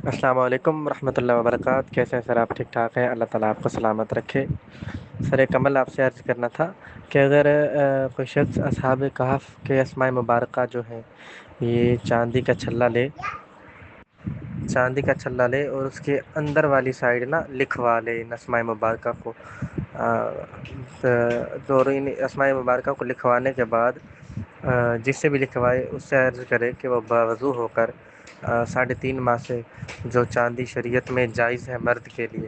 السلام علیکم ورحمۃ اللہ وبرکاتہ، کیسے ہیں سر؟ آپ ٹھیک ٹھاک ہیں؟ اللہ تعالیٰ آپ کو سلامت رکھے۔ سر ایک عمل آپ سے عرض کرنا تھا کہ اگر کوئی شخص اصحاب کہف کے اسماء مبارکہ جو ہیں یہ چاندی کا چھلا لے اور اس کے اندر والی سائڈ نا لکھوا لے ان اسماء مبارکہ کو۔ تو ان اسماء مبارکہ کو لکھوانے کے بعد جس سے بھی لکھوائے اس سے عرض کرے کہ وہ باوضو ہو کر 3.5 ماہ سے جو چاندی شریعت میں جائز ہے مرد کے لیے،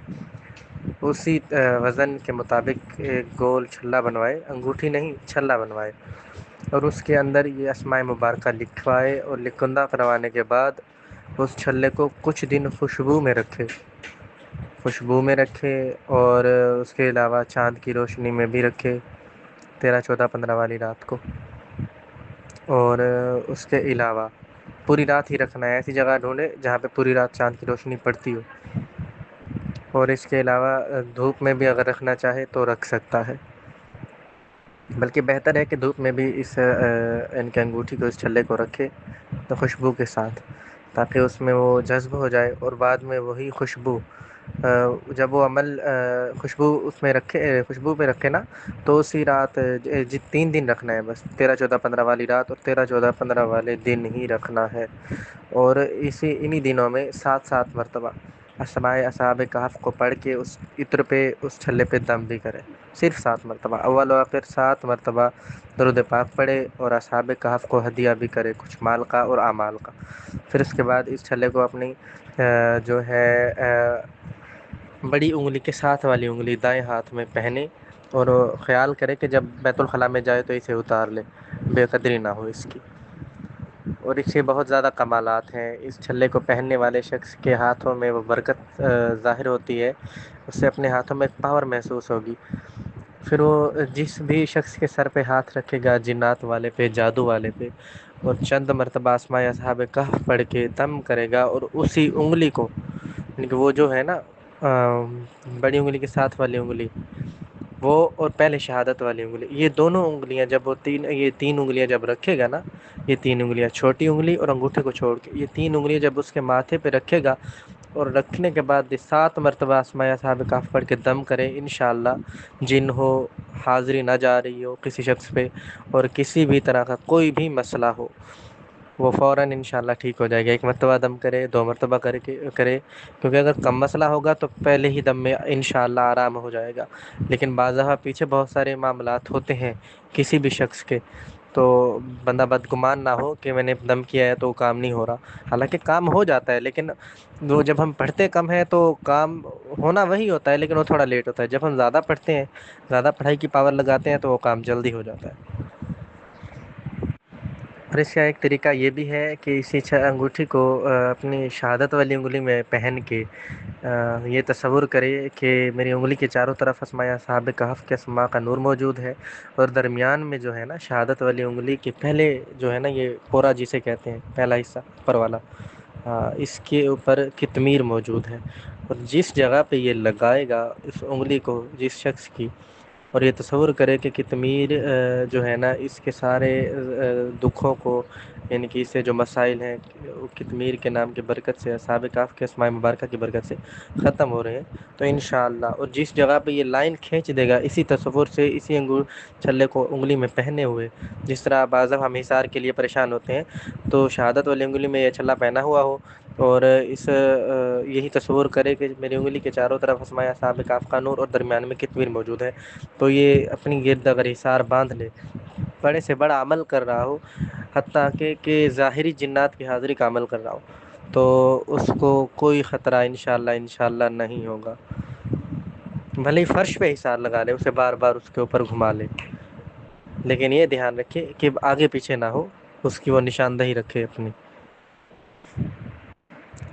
اسی وزن کے مطابق ایک گول چھلا بنوائے، انگوٹھی نہیں چھلا بنوائے، اور اس کے اندر یہ اسماء مبارکہ لکھوائے، اور لکندہ کروانے کے بعد اس چھلے کو کچھ دن خوشبو میں رکھے اور اس کے علاوہ چاند کی روشنی میں بھی رکھے 13 14 15 والی رات کو۔ اور اس کے علاوہ پوری رات ہی رکھنا ہے، ایسی جگہ ڈھونڈے جہاں پہ پوری رات چاند کی روشنی پڑتی ہو، اور اس کے علاوہ دھوپ میں بھی اگر رکھنا چاہے تو رکھ سکتا ہے، بلکہ بہتر ہے کہ دھوپ میں بھی ان کے انگوٹھی کو، اس چھلے کو رکھے تو خوشبو کے ساتھ، تاکہ اس میں وہ جذب ہو جائے، اور بعد میں وہی خوشبو جب وہ عمل خوشبو پہ رکھے نا، تو اسی رات 3 دن رکھنا ہے، بس 13 14 15 والی رات اور 13 14 15 والے دن ہی رکھنا ہے، اور انہی دنوں میں 7 مرتبہ اسماء اصحاب کہف کو پڑھ کے اس عطر پہ، اس چھلے پہ دم بھی کرے، صرف 7 مرتبہ، اول و آخر 7 مرتبہ درود پاک پڑھے، اور اصحاب کہف کو ہدیہ بھی کرے کچھ مال کا اور اعمال کا۔ پھر اس کے بعد اس چھلے کو اپنی جو ہے بڑی انگلی کے ساتھ والی انگلی دائیں ہاتھ میں پہنے، اور خیال کرے کہ جب بیت الخلاء میں جائے تو اسے اتار لے، بے قدری نہ ہو اس کی۔ اور اس سے بہت زیادہ کمالات ہیں، اس چھلے کو پہننے والے شخص کے ہاتھوں میں وہ برکت ظاہر ہوتی ہے، اس سے اپنے ہاتھوں میں ایک پاور محسوس ہوگی، پھر وہ جس بھی شخص کے سر پہ ہاتھ رکھے گا، جنات والے پہ، جادو والے پہ، اور چند مرتبہ اسماء اصحاب کہف پڑھ کے دم کرے گا، اور اسی انگلی کو، یعنی کہ وہ جو ہے نا بڑی انگلی کے ساتھ والی انگلی وہ، اور پہلے شہادت والی انگلی، یہ دونوں انگلیاں جب وہ یہ تین انگلیاں جب رکھے گا نا، یہ 3 انگلیاں، چھوٹی انگلی اور انگوٹھے کو چھوڑ کے، یہ 3 انگلیاں جب اس کے ماتھے پہ رکھے گا، اور رکھنے کے بعد 7 مرتبہ اسماء اصحاب کہف پڑھ کے دم کرے، انشاءاللہ جن ہو، حاضری نہ جا رہی ہو کسی شخص پہ، اور کسی بھی طرح کا کوئی بھی مسئلہ ہو، وہ فوراً انشاءاللہ ٹھیک ہو جائے گا۔ 1 مرتبہ دم کرے، 2 مرتبہ کرے، کیونکہ اگر کم مسئلہ ہوگا تو پہلے ہی دم میں انشاءاللہ آرام ہو جائے گا، لیکن بعض دفعہ پیچھے بہت سارے معاملات ہوتے ہیں کسی بھی شخص کے، تو بندہ بدگمان نہ ہو کہ میں نے دم کیا ہے تو کام نہیں ہو رہا، حالانکہ کام ہو جاتا ہے، لیکن وہ جب ہم پڑھتے کم ہیں تو کام ہونا وہی ہوتا ہے، لیکن وہ تھوڑا لیٹ ہوتا ہے، جب ہم زیادہ پڑھتے ہیں، زیادہ پڑھائی کی پاور لگاتے ہیں، تو وہ کام جلدی ہو جاتا ہے۔ اور اس کا ایک طریقہ یہ بھی ہے کہ اسی انگوٹھی کو اپنی شہادت والی انگلی میں پہن کے یہ تصور کرے کہ میری انگلی کے چاروں طرف اسماء اصحاب کہف کے اسماء کا نور موجود ہے، اور درمیان میں جو ہے نا شہادت والی انگلی کے پہلے جو ہے نا، یہ پورا جسے کہتے ہیں پہلا حصہ اوپر والا، اس کے اوپر قطمیر موجود ہے، اور جس جگہ پہ یہ لگائے گا اس انگلی کو جس شخص کی، اور یہ تصور کرے کہ قطمیر جو ہے نا اس کے سارے دکھوں کو، یعنی کہ اس سے جو مسائل ہیں قطمیر کے نام کی برکت سے، اصحاب کہف کے اسماء مبارکہ کی برکت سے ختم ہو رہے ہیں، تو انشاءاللہ، اور جس جگہ پہ یہ لائن کھینچ دے گا اسی تصور سے، اسی چھلے کو انگلی میں پہنے ہوئے، جس طرح بعض ہم حصار کے لیے پریشان ہوتے ہیں، تو شہادت والی انگلی میں یہ چھلا پہنا ہوا ہو، اور یہی تصور کرے کہ میری انگلی کے چاروں طرف اسماء اصحاب کہف کا نور اور درمیان میں قطمیر موجود ہے، تو یہ اپنی گرد اگر حصار باندھ لے، بڑے سے بڑا عمل کر رہا ہو، حتیٰ کہ ظاہری جنات کی حاضری کا عمل کر رہا ہو، تو اس کو کوئی خطرہ انشاءاللہ نہیں ہوگا، بھلے ہی فرش پہ حصار لگا لے، اسے بار بار اس کے اوپر گھما لے، لیکن یہ دھیان رکھے کہ آگے پیچھے نہ ہو، اس کی وہ نشاندہی رکھے اپنی۔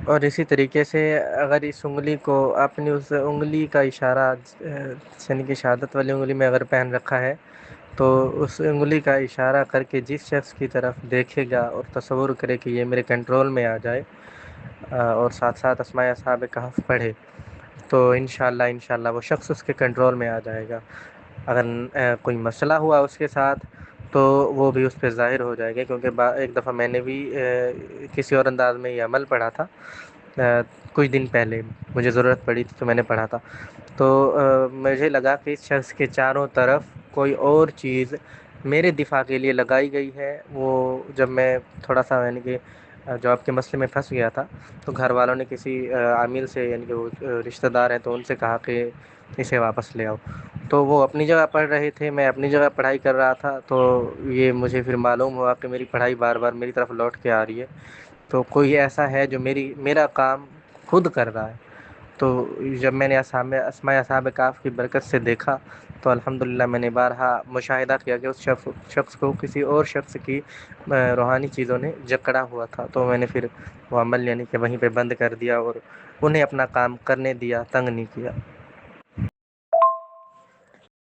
اور اسی طریقے سے اگر اس انگلی کو اپنی اس انگلی کا اشارہ، یعنی کہ شہادت والی انگلی میں اگر پہن رکھا ہے، تو اس انگلی کا اشارہ کر کے جس شخص کی طرف دیکھے گا اور تصور کرے کہ یہ میرے کنٹرول میں آ جائے، اور ساتھ ساتھ اسماء اصحاب کہف پڑھے، تو انشاءاللہ وہ شخص اس کے کنٹرول میں آ جائے گا۔ اگر کوئی مسئلہ ہوا اس کے ساتھ تو وہ بھی اس پہ ظاہر ہو جائے گا، کیونکہ ایک دفعہ میں نے بھی کسی اور انداز میں یہ عمل پڑھا تھا، کچھ دن پہلے مجھے ضرورت پڑی تھی تو میں نے پڑھا تھا. تو مجھے لگا کہ اس شخص کے چاروں طرف کوئی اور چیز میرے دفاع کے لیے لگائی گئی ہے. وہ جب میں تھوڑا سا یعنی کہ جاب کے مسئلے میں پھنس گیا تھا تو گھر والوں نے کسی عامل سے یعنی کہ وہ رشتہ دار ہیں تو ان سے کہا کہ اسے واپس لے آؤ. تو وہ اپنی جگہ پڑھ رہے تھے, میں اپنی جگہ پڑھائی کر رہا تھا. تو یہ مجھے پھر معلوم ہوا کہ میری پڑھائی بار بار میری طرف لوٹ کے آ رہی ہے, تو کوئی ایسا ہے جو میرا کام خود کر رہا ہے. تو جب میں نے اسماء اصحاب کہف کی برکت سے دیکھا تو الحمدللہ میں نے بارہا مشاہدہ کیا کہ اس شخص کو کسی اور شخص کی روحانی چیزوں نے جکڑا ہوا تھا. تو میں نے پھر وہ عمل یعنی کہ وہیں پہ بند کر دیا اور انہیں اپنا کام کرنے دیا, تنگ نہیں کیا.